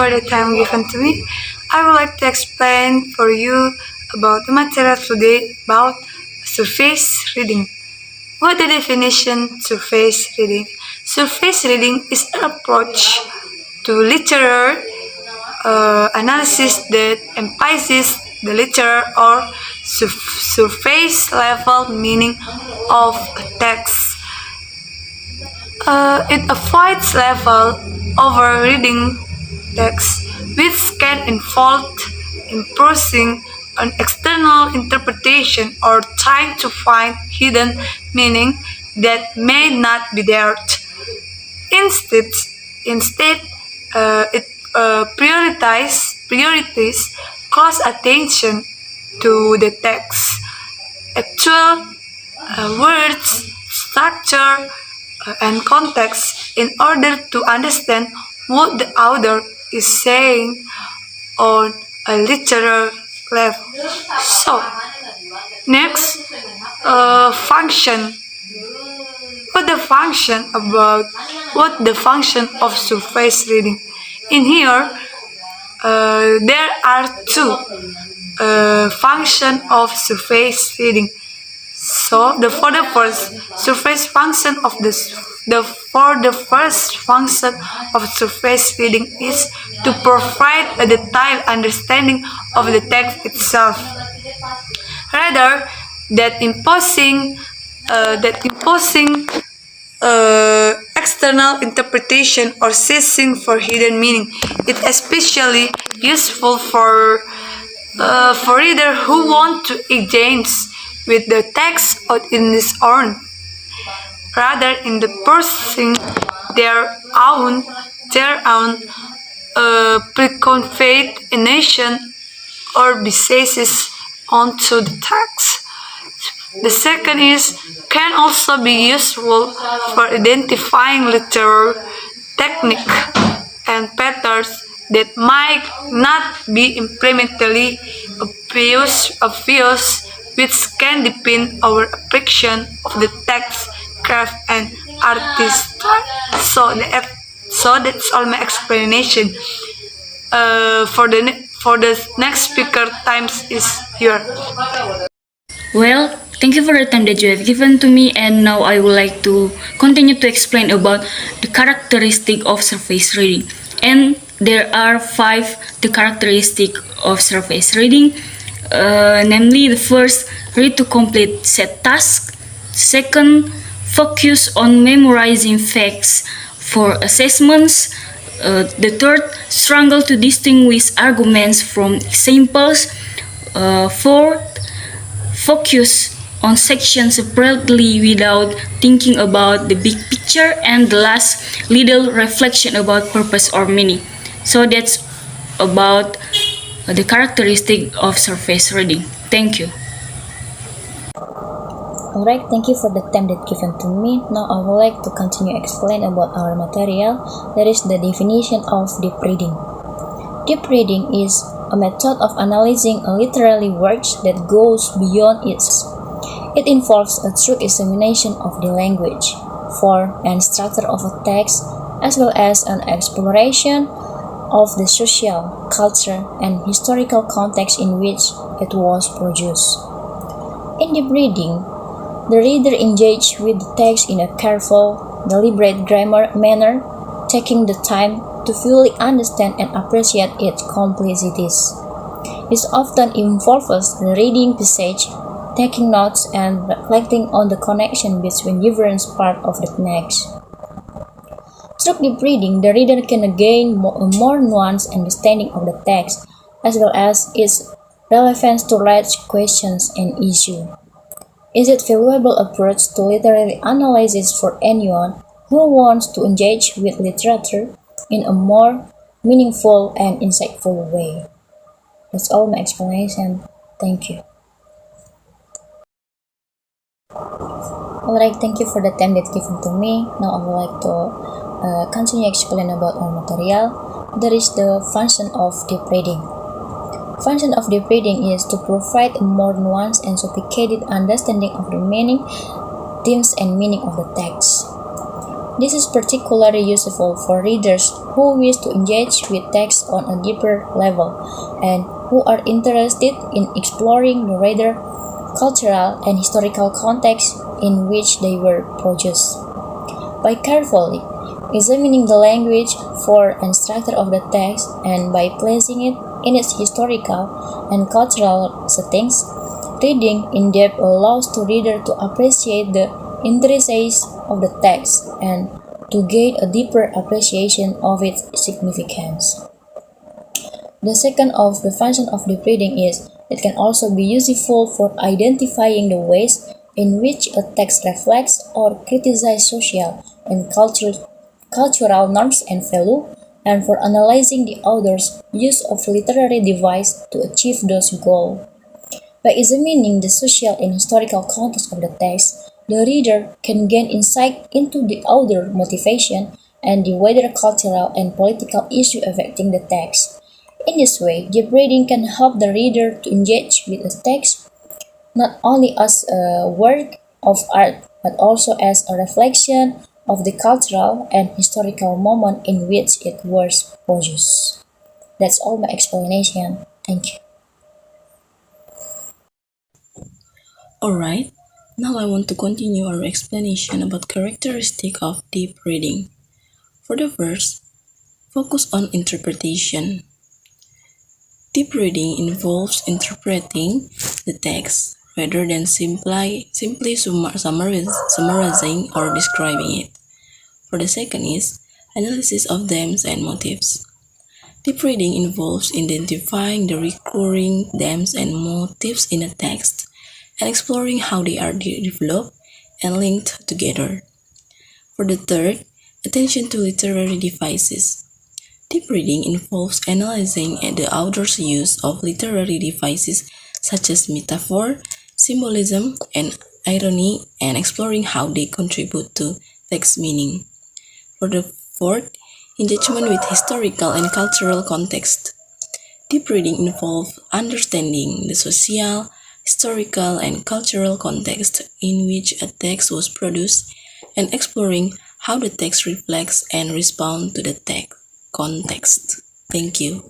for the time given to me. I would like to explain for you about the material today about surface reading. What the definition surface reading? Surface reading is an approach to literary analysis that emphasizes the literal or surface level meaning of a text. It avoids level over reading text, which can involve imposing an external interpretation or trying to find hidden meaning that may not be there. Instead, it priorities close attention to the text, actual words, structure, and context in order to understand what the author is saying on a literal level. So, next, function. What the function of surface reading? In here, there are two function of surface reading. So for the first surface function of the first function of surface reading is to provide a detailed understanding of the text itself, rather than imposing external interpretation or searching for hidden meaning. It's especially useful for readers who want to engage with the text in its own, rather in the pursuing their own preconceived notion or biases onto the text. The second is can also be useful for identifying literary technique and patterns that might not be implicitly obvious, which can deepen our appreciation of the text, craft, and artistry. So that's all my explanation. For the next speaker, times is here. Well, thank you for the time that you have given to me, and now I would like to continue to explain about the characteristic of surface reading. And there are 5 the characteristic of surface reading. Namely, the first, read to complete set task. Second, focus on memorizing facts for assessments. The third, struggle to distinguish arguments from examples. Fourth, focus on sections separately without thinking about the big picture. And the last, little reflection about purpose or meaning. So that's about the characteristic of surface reading. Thank you. Alright, thank you for the time that given to me. Now I would like to continue explain about our material. That is the definition of deep reading. Deep reading is a method of analyzing a literary work that goes beyond its. It involves a true examination of the language, form, and structure of a text, as well as an exploration of the social, culture, and historical context in which it was produced. In deep reading, the reader engages with the text in a careful, deliberate grammar manner, taking the time to fully understand and appreciate its complexities. This often involves the reading passage, taking notes, and reflecting on the connection between different parts of the text. Through deep reading, the reader can gain a more nuanced understanding of the text, as well as its relevance to large questions and issues. Is it a valuable approach to literary analysis for anyone who wants to engage with literature in a more meaningful and insightful way? That's all my explanation. Thank you. Alright, thank you for the time that given to me. Now I would like to continue explain about our material. There is the function of deep reading. Function of deep reading is to provide a more nuanced and sophisticated understanding of the meaning, themes, and meaning of the text. This is particularly useful for readers who wish to engage with text on a deeper level and who are interested in exploring the wider cultural and historical context in which they were produced. By carefully examining the language, form, and structure of the text, and by placing it in its historical and cultural settings, reading in depth allows the reader to appreciate the intricacies of the text and to gain a deeper appreciation of its significance. The second of the function of deep reading is it can also be useful for identifying the ways in which a text reflects or criticizes social and cultural norms and value, and for analyzing the author's use of literary device to achieve those goals. By examining the social and historical context of the text, the reader can gain insight into the author's motivation and the wider cultural and political issue affecting the text. In this way, deep reading can help the reader to engage with the text not only as a work of art but also as a reflection of the cultural and historical moment in which it was produced. That's all my explanation. Thank you. Alright, now I want to continue our explanation about characteristic of deep reading. For the first, focus on interpretation. Deep reading involves interpreting the text rather than simply summarizing or describing it. For the second is analysis of themes and motives. Deep reading involves identifying the recurring themes and motives in a text and exploring how they are developed and linked together. For the third, attention to literary devices. Deep reading involves analyzing the author's use of literary devices such as metaphor, symbolism, and irony, and exploring how they contribute to text meaning. For the fourth, engagement with historical and cultural context. Deep reading involves understanding the social, historical, and cultural context in which a text was produced and exploring how the text reflects and responds to the text context. Thank you.